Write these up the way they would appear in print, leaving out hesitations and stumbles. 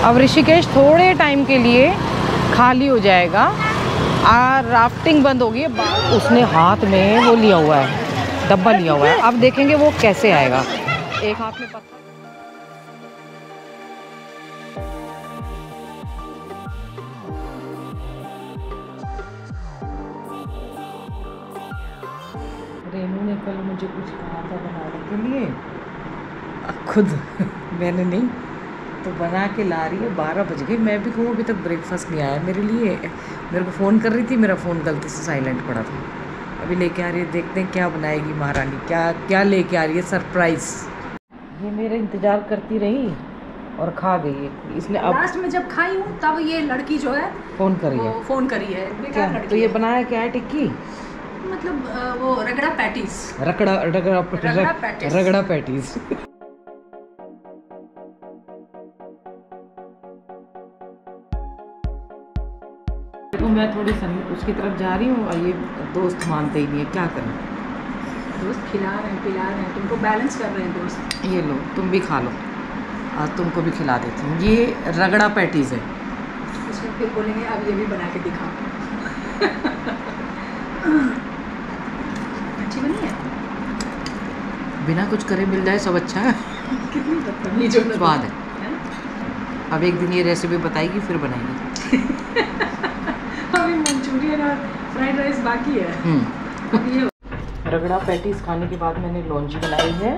अब ऋषिकेश थोड़े टाइम के लिए खाली हो जाएगा और राफ्टिंग बंद होगी। उसने हाथ में वो लिया हुआ है, डब्बा लिया हुआ है। अब देखेंगे वो कैसे आएगा। एक हाथ में पत्थर। रेनू ने कल मुझे कुछ कहा था बनाने के लिए, खुद मैंने नहीं तो बना के ला रही है। 12 बज गए, मैं भी कहूँ अभी तक ब्रेकफास्ट नहीं आया मेरे लिए। मेरे को फ़ोन कर रही थी, मेरा फ़ोन गलती से साइलेंट पड़ा था। अभी लेके आ रही है, देखते हैं क्या बनाएगी महारानी, क्या क्या लेके आ रही है सरप्राइज़। ये मेरा इंतज़ार करती रही और खा गई है इसने। अब लास्ट में जब खाई हूँ तब ये लड़की जो है फ़ोन करी है। क्या तो ये बनाया क्या है? टिक्की मतलब वो रगड़ा पैटीज। रगड़ा पैटीज। तो मैं थोड़ी उसकी तरफ जा रही हूँ और ये दोस्त मानते ही नहीं है, क्या करें। दोस्त खिला रहे हैं पिला रहे हैं, तुमको बैलेंस कर रहे हैं दोस्त। ये लो तुम भी खा लो और तुमको भी खिला देती हूँ। ये रगड़ा पैटीज है। उसमें फिर बोलेंगे अब ये भी बना के दिखाओ। अच्छी बनी है, बिना कुछ करे मिल जाए सब अच्छा है। कितनी बदतमीज जो स्वाद है। अब एक दिन ये रेसिपी बताएगी फिर बनाएगी। अभी मंचूरियन और फ्राइड राइस बाकी है। अब ये रगड़ा पैटीज खाने के बाद मैंने लौंजी बनाई है,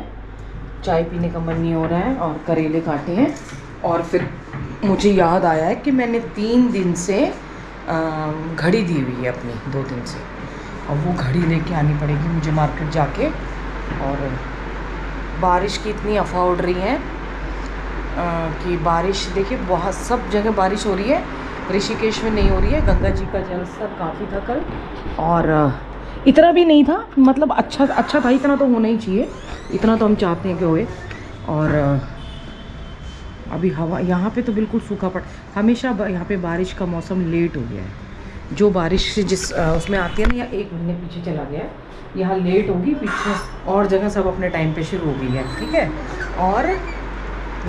चाय पीने का मन नहीं हो रहा है और करेले काटे हैं। और फिर मुझे याद आया है कि मैंने 3 दिन से घड़ी दी हुई है अपनी, 2 दिन से, और वो घड़ी लेके आनी पड़ेगी मुझे मार्केट जाके। और बारिश की इतनी अफवाह उड़ रही है कि बारिश देखिए बहुत सब जगह बारिश हो रही है, ऋषिकेश में नहीं हो रही है। गंगा जी का जलस्तर काफ़ी था कल, और इतना भी नहीं था, मतलब अच्छा था। इतना तो होना ही चाहिए, इतना तो हम चाहते हैं कि होए। और अभी हवा यहाँ पे तो बिल्कुल सूखा पड़, हमेशा यहाँ पे बारिश का मौसम लेट हो गया है। जो बारिश से जिस उसमें आती है ना, या 1 महीने पीछे चला गया है, यहाँ लेट होगी, पीछे और जगह सब अपने टाइम पे शुरू हो गई है, ठीक है। और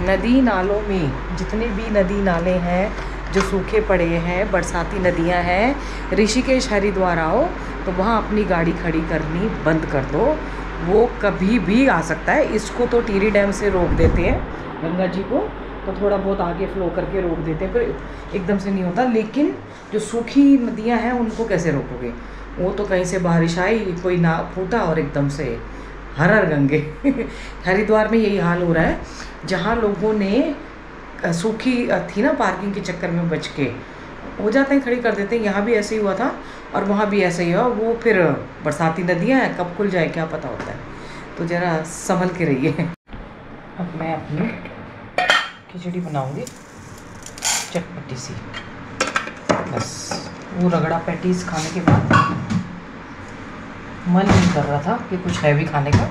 नदी नालों में जितने भी नदी नाले हैं जो सूखे पड़े हैं, बरसाती नदियाँ हैं, ऋषिकेश हरिद्वार आओ तो वहाँ अपनी गाड़ी खड़ी करनी बंद कर दो, वो कभी भी आ सकता है। इसको तो टिहरी डैम से रोक देते हैं, गंगा जी को तो थोड़ा बहुत आगे फ्लो करके रोक देते हैं, पर एकदम से नहीं होता। लेकिन जो सूखी नदियाँ हैं उनको कैसे रोकोगे? वो तो कहीं से बारिश आई, कोई ना फूटा और एकदम से हर हर गंगे। हरिद्वार में यही हाल हो रहा है, जहाँ लोगों ने सूखी थी ना पार्किंग के चक्कर में बच के हो जाते हैं, खड़ी कर देते हैं। यहाँ भी ऐसे ही हुआ था और वहाँ भी ऐसे ही हुआ। वो फिर बरसाती नदियाँ हैं, कब खुल जाए क्या पता होता है, तो ज़रा संभल के रहिए। अब मैं अपनी खिचड़ी बनाऊँगी चटपटी सी, बस। वो रगड़ा पैटीज खाने के बाद मन नहीं कर रहा था कि कुछ हैवी खाने का,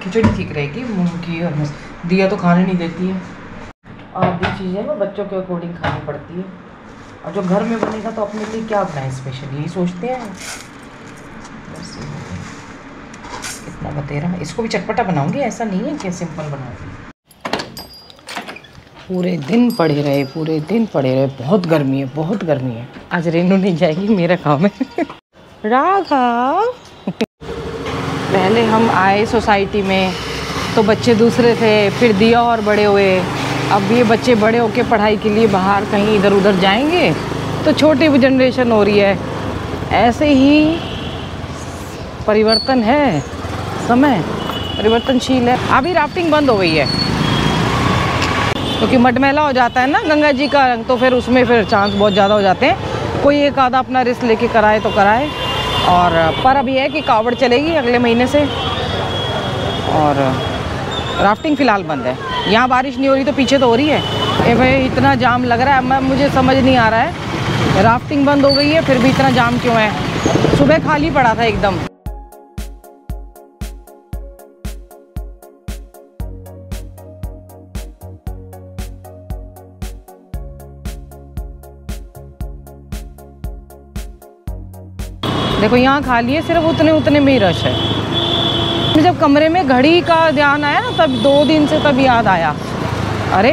खिचड़ी ठीक रहेगी मूंग की। और दिया तो खाने नहीं देती है, आधी चीज़ें वो बच्चों के अकॉर्डिंग खानी पड़ती है। और जो घर में बनेगा तो अपने लिए क्या बनाएं स्पेशल, यही सोचते हैं। बस कितना बतेरा, इसको भी चटपटा बनाऊंगी, ऐसा नहीं है कि सिंपल बनाऊंगी। पूरे दिन पड़े रहे, बहुत गर्मी है। आज रेनू नहीं जाएगी, मेरा काम है। राघव, पहले हम आए सोसाइटी में तो बच्चे दूसरे थे, फिर दिया और बड़े हुए। अब ये बच्चे बड़े होके पढ़ाई के लिए बाहर कहीं इधर उधर जाएंगे तो छोटी भी जनरेशन हो रही है। ऐसे ही परिवर्तन है, समय परिवर्तनशील है। अभी राफ्टिंग बंद हो गई है क्योंकि मटमैला हो जाता है ना गंगा जी का रंग, तो फिर उसमें फिर चांस बहुत ज़्यादा हो जाते हैं। कोई एक आधा अपना रिस्क लेके कराए तो कराए। और पर अब ये है कि कावड़ चलेगी अगले महीने से, और राफ्टिंग फ़िलहाल बंद है। यहाँ बारिश नहीं हो रही तो पीछे तो हो रही है। भाई इतना जाम लग रहा है, मुझे समझ नहीं आ रहा है, राफ्टिंग बंद हो गई है फिर भी इतना जाम क्यों है। सुबह खाली पड़ा था एकदम। देखो यहाँ खाली है, सिर्फ उतने में ही रश है। जब कमरे में घड़ी का ध्यान आया ना, तब 2 दिन से तब याद आया, अरे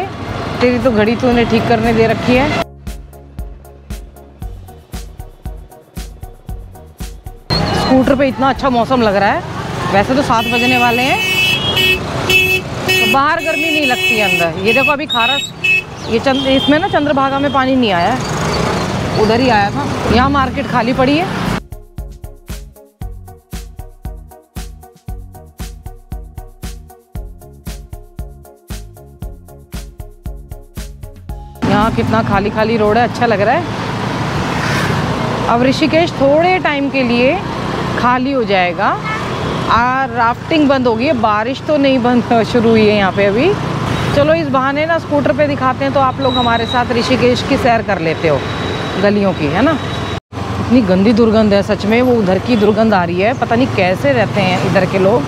तेरी तो घड़ी तूने ठीक करने दे रखी है। स्कूटर पे इतना अच्छा मौसम लग रहा है। वैसे तो 7 बजने वाले हैं, तो बाहर गर्मी नहीं लगती है अंदर। ये देखो अभी खारस, ये इसमें ना चंद्रभागा में पानी नहीं आया है, उधर ही आया था। यहाँ मार्केट खाली पड़ी है। यहाँ कितना खाली खाली रोड है, अच्छा लग रहा है। अब ऋषिकेश थोड़े टाइम के लिए खाली हो जाएगा। राफ्टिंग बंद होगी, बारिश तो नहीं बंद शुरू हुई है यहाँ पे अभी। चलो इस बहाने ना स्कूटर पे दिखाते हैं, तो आप लोग हमारे साथ ऋषिकेश की सैर कर लेते हो गलियों की, है ना। इतनी गंदी दुर्गंध है सच में, वो उधर की दुर्गंध आ रही है। पता नहीं कैसे रहते हैं इधर के लोग।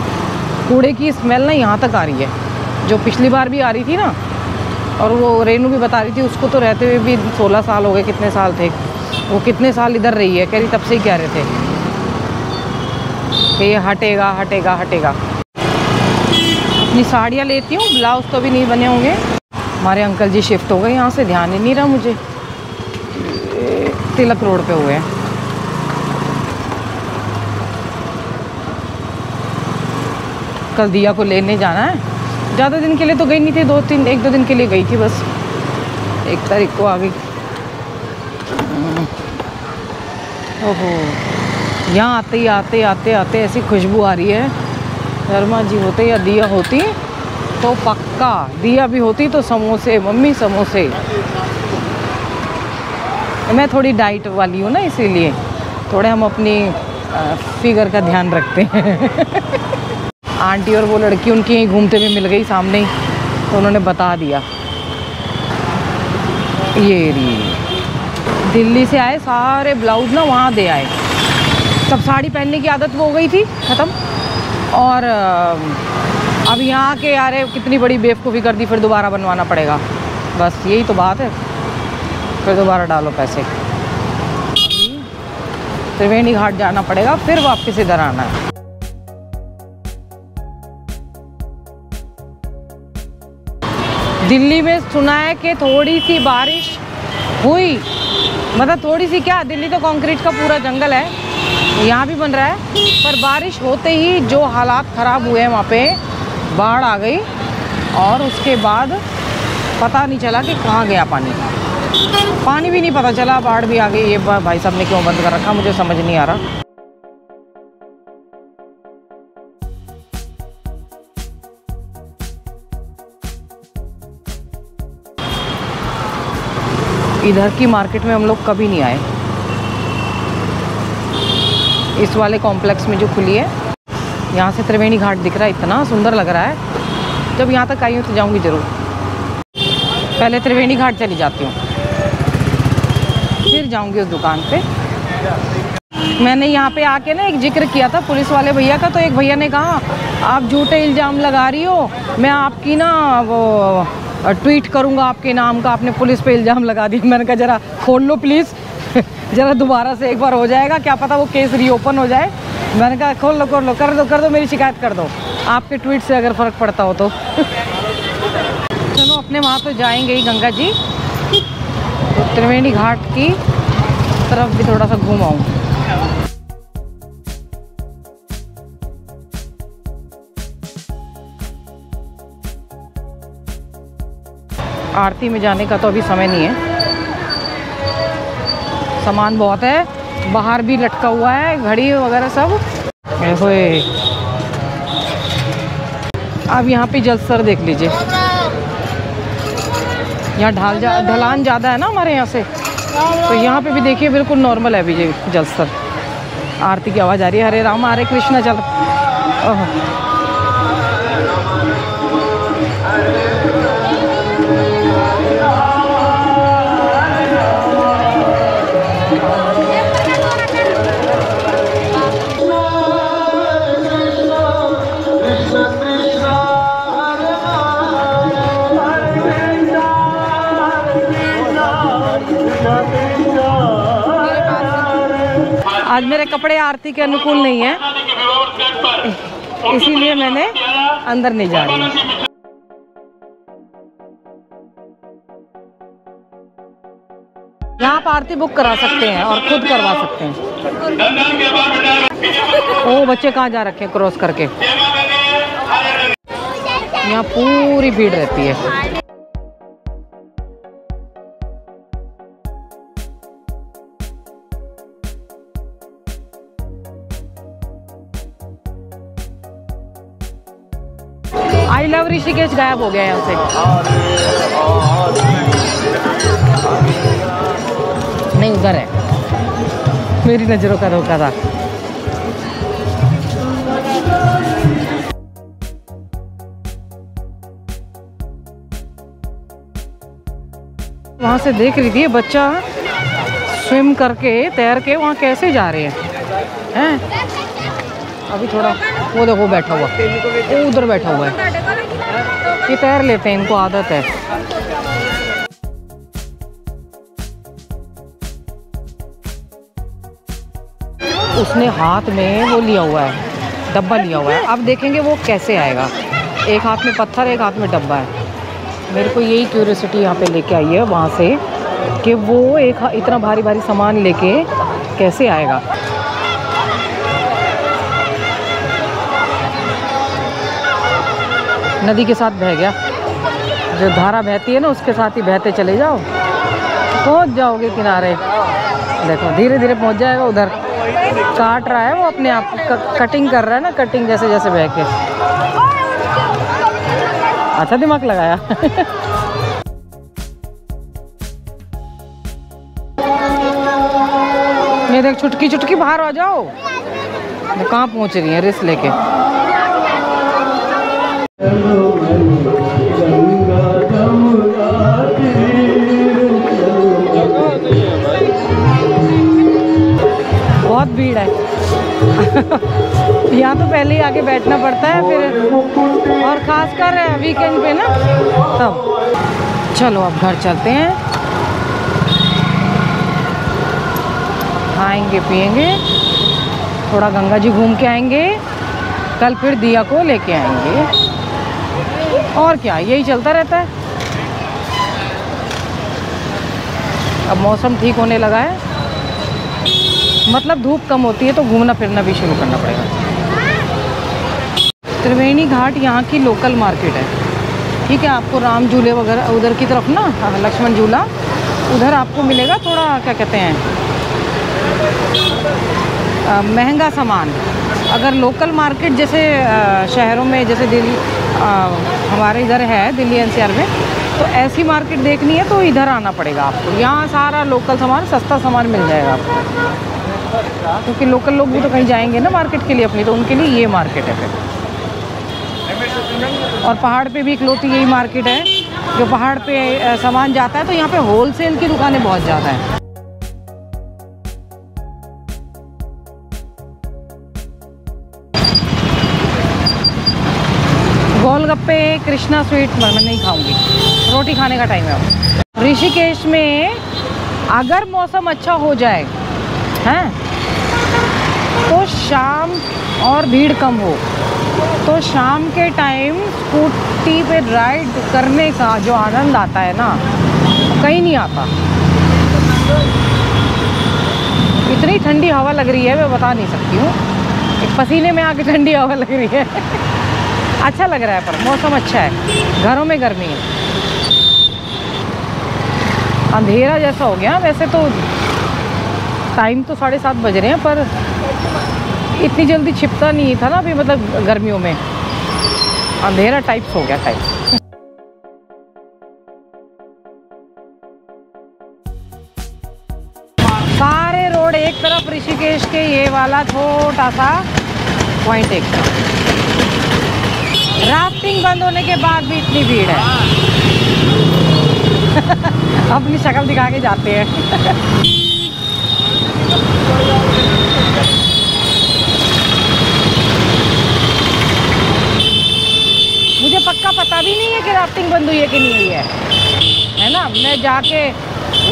कूड़े की स्मेल ना यहाँ तक आ रही है, जो पिछली बार भी आ रही थी ना। और वो रेनू भी बता रही थी, उसको तो रहते हुए भी 16 साल हो गए, कितने साल थे वो, कितने साल इधर रही है। कह रही तब से ही कह रहे थे कि ये हटेगा हटेगा हटेगा। अपनी साड़ियाँ लेती हूँ, ब्लाउज तो भी नहीं बने होंगे। हमारे अंकल जी शिफ्ट हो गए यहाँ से, ध्यान ही नहीं रहा मुझे। तिलक रोड पे हुए हैं। कल दिया को लेने जाना है। ज़्यादा दिन के लिए तो गई नहीं थी, 1-2 दिन के लिए गई थी बस। 1 तारीख को आ गई। ओहो, यहाँ आते ऐसी खुशबू आ रही है। शर्मा जी होते या दिया होती तो पक्का, दिया भी होती तो समोसे, मम्मी समोसे। मैं थोड़ी डाइट वाली हूँ ना, इसीलिए थोड़े हम अपनी फिगर का ध्यान रखते हैं। आंटी और वो लड़की उनकी यहीं घूमते हुए मिल गई सामने ही, तो उन्होंने बता दिया। ये रही, दिल्ली से आए सारे ब्लाउज ना वहाँ दे आए। तब साड़ी पहनने की आदत वो हो गई थी ख़त्म, और अब यहाँ के यार कितनी बड़ी बेवकूफ़ी कर दी, फिर दोबारा बनवाना पड़ेगा। बस यही तो बात है, फिर दोबारा डालो पैसे। त्रिवेणी घाट जाना पड़ेगा, फिर वापस इधर आना है। दिल्ली में सुना है कि थोड़ी सी बारिश हुई, मतलब थोड़ी सी क्या, दिल्ली तो कंक्रीट का पूरा जंगल है, यहाँ भी बन रहा है। पर बारिश होते ही जो हालात ख़राब हुए हैं वहाँ पे, बाढ़ आ गई और उसके बाद पता नहीं चला कि कहाँ गया पानी। पानी भी नहीं पता चला, बाढ़ भी आ गई। ये भाई साहब ने क्यों बंद कर रखा, मुझे समझ नहीं आ रहा। इधर की मार्केट में हम लोग कभी नहीं आए। इस वाले कॉम्प्लेक्स में जो खुली है, यहाँ से त्रिवेणी घाट दिख रहा है, इतना सुंदर लग रहा है। जब यहाँ तक आई हूँ तो जाऊँगी ज़रूर। पहले त्रिवेणी घाट चली जाती हूँ, फिर जाऊँगी उस दुकान पे। मैंने यहाँ पे आके ना एक जिक्र किया था पुलिस वाले भैया का, तो एक भैया ने कहा आप झूठे इल्ज़ाम लगा रही हो, मैं आपकी ना वो ट्वीट करूँगा आपके नाम का, आपने पुलिस पे इल्ज़ाम लगा दिया। मैंने कहा ज़रा खोल लो प्लीज़, ज़रा दोबारा से एक बार हो जाएगा, क्या पता वो केस रीओपन हो जाए। मैंने कहा खोल लो कर दो, मेरी शिकायत कर दो, आपके ट्वीट से अगर फ़र्क पड़ता हो तो। चलो अपने वहाँ तो जाएंगे ही गंगा जी, तो त्रिवेणी घाट की तरफ भी थोड़ा सा घूम आऊँ। आरती में जाने का तो अभी समय नहीं है, सामान बहुत है, बाहर भी लटका हुआ है, घड़ी वगैरह सब। अब यहाँ पे जलस्तर देख लीजिए, यहाँ ढलान ज़्यादा है ना हमारे यहाँ से, तो यहाँ पे भी देखिए बिल्कुल नॉर्मल है अभी ये जलस्तर। आरती की आवाज़ आ रही है, हरे राम हरे कृष्णा चल। आज मेरे कपड़े आरती के अनुकूल नहीं है, इसीलिए मैंने अंदर नहीं जा रही। यहाँ आप आरती बुक करा सकते हैं और खुद करवा सकते हैं। ओ बच्चे कहाँ जा रखे हैं क्रॉस करके। यहाँ पूरी भीड़ रहती है। आई लव ऋषिकेश गायब हो गया यहाँ से। नहीं उधर है, मेरी नजरों का धोखा था। वहां से देख रही थी ये बच्चा स्विम करके तैर के वहां कैसे जा रहे हैं। अभी थोड़ा वो देखो बैठा हुआ, वो उधर बैठा हुआ है। ये तैर लेते हैं, इनको आदत है। उसने हाथ में वो लिया हुआ है, डब्बा लिया हुआ है। अब देखेंगे वो कैसे आएगा। एक हाथ में पत्थर, एक हाथ में डब्बा है। मेरे को यही क्यूरियोसिटी यहाँ पे लेके आई है वहाँ से कि वो एक इतना भारी भारी सामान लेके कैसे आएगा। नदी के साथ बह गया, जो धारा बहती है ना उसके साथ ही बहते चले जाओ, पहुँच जाओगे किनारे। देखो धीरे धीरे पहुँच जाएगा। उधर काट रहा है वो अपने आप, कटिंग कर रहा है ना, कटिंग जैसे जैसे बह के। अच्छा दिमाग लगाया। ये देख चुटकी चुटकी बाहर आ जाओ। कहाँ पहुँच रही है रिस्क लेके। बहुत भीड़ है। यहाँ तो पहले ही आके बैठना पड़ता है फिर, और खासकर वीकेंड पे ना तब। चलो अब घर चलते हैं, खाएंगे पिएंगे, थोड़ा गंगा जी घूम के आएंगे, कल फिर दिया को लेके आएंगे। और क्या, यही चलता रहता है। अब मौसम ठीक होने लगा है, मतलब धूप कम होती है तो घूमना फिरना भी शुरू करना पड़ेगा। त्रिवेणी घाट यहाँ की लोकल मार्केट है। ठीक है, आपको राम झूले वगैरह उधर की तरफ ना, लक्ष्मण झूला उधर आपको मिलेगा थोड़ा, क्या कहते हैं, महंगा सामान। अगर लोकल मार्केट जैसे शहरों में, जैसे दिल्ली हमारे इधर है दिल्ली एनसीआर में, तो ऐसी मार्केट देखनी है तो इधर आना पड़ेगा आपको। यहाँ सारा लोकल सामान, सस्ता सामान मिल जाएगा आपको, क्योंकि लोकल लोग भी तो कहीं जाएंगे ना मार्केट के लिए अपनी, तो उनके लिए ये मार्केट है फिर। और पहाड़ पे भी इकलौती यही मार्केट है जो पहाड़ पे सामान जाता है, तो यहाँ पे होलसेल की दुकानें बहुत ज़्यादा हैं। गोलगप्पे, कृष्णा स्वीट मैं नहीं खाऊंगी, रोटी खाने का टाइम है अब। ऋषिकेश में अगर मौसम अच्छा हो जाए हैं तो शाम और भीड़ कम हो तो शाम के टाइम स्कूटी पे राइड करने का जो आनंद आता है ना, कहीं नहीं आता। इतनी ठंडी हवा लग रही है, मैं बता नहीं सकती हूँ। एक पसीने में आके ठंडी हवा लग रही है। अच्छा लग रहा है, पर मौसम अच्छा है। घरों में गर्मी है, अंधेरा जैसा हो गया। वैसे तो टाइम तो 7:30 बज रहे हैं, पर इतनी जल्दी छिपता नहीं था ना अभी, मतलब गर्मियों में अंधेरा टाइप्स हो गया टाइप। सारे रोड एक तरफ, ऋषिकेश के ये वाला छोटा सा पॉइंट एक तरफ। राफ्टिंग बंद होने के बाद भी इतनी भीड़ है। अपनी शक्ल दिखा के जाते हैं। मुझे पक्का पता भी नहीं है कि राफ्टिंग बंद हुई है कि नहीं हुई है ना। मैं जाके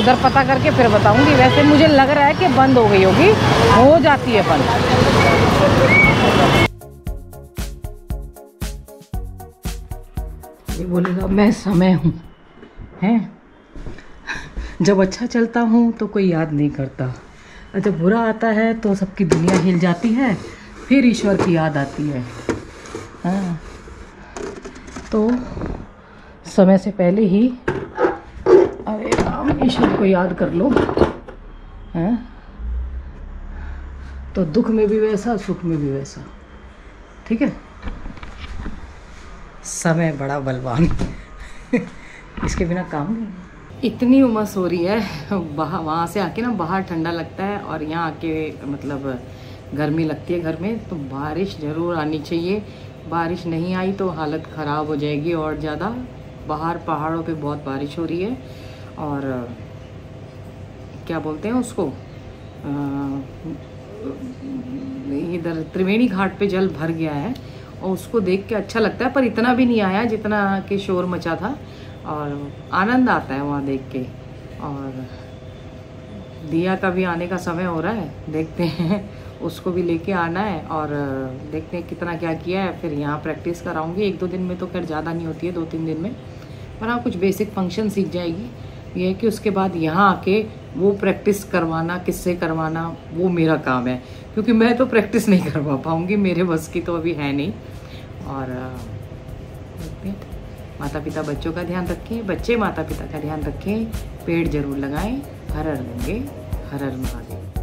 उधर पता करके फिर बताऊंगी। वैसे मुझे लग रहा है कि बंद हो गई होगी, हो जाती है बंद। ये बोलेगा मैं समय हूँ, हैं जब अच्छा चलता हूँ तो कोई याद नहीं करता, और जब बुरा आता है तो सबकी दुनिया हिल जाती है, फिर ईश्वर की याद आती है। हाँ, तो समय से पहले ही अरे राम ईश्वर को याद कर लो। हाँ, तो दुख में भी वैसा, सुख में भी वैसा। ठीक है, समय बड़ा बलवान इसके बिना काम नहीं। इतनी उमस हो रही है, वहाँ से आके ना बाहर ठंडा लगता है और यहाँ आके मतलब गर्मी लगती है घर में। तो बारिश ज़रूर आनी चाहिए, बारिश नहीं आई तो हालत ख़राब हो जाएगी और ज़्यादा। बाहर पहाड़ों पे बहुत बारिश हो रही है और क्या बोलते हैं उसको, इधर त्रिवेणी घाट पे जल भर गया है और उसको देख के अच्छा लगता है, पर इतना भी नहीं आया जितना कि शोर मचा था, और आनंद आता है वहाँ देख के। और दिया का भी आने का समय हो रहा है, देखते हैं उसको भी लेके आना है और देखते हैं कितना क्या किया है। फिर यहाँ प्रैक्टिस कराऊंगी 1-2 दिन में, तो खैर ज़्यादा नहीं होती है 2-3 दिन में, पर हाँ कुछ बेसिक फंक्शन सीख जाएगी। ये है कि उसके बाद यहाँ आके वो प्रैक्टिस करवाना, किससे करवाना, वो मेरा काम है, क्योंकि मैं तो प्रैक्टिस नहीं करवा पाऊँगी, मेरे बस की तो अभी है नहीं। और देखते हैं, माता पिता बच्चों का ध्यान रखें, बच्चे माता पिता का ध्यान रखें, पेड़ जरूर लगाएं। हर हर गंगे, हर हर महादेव।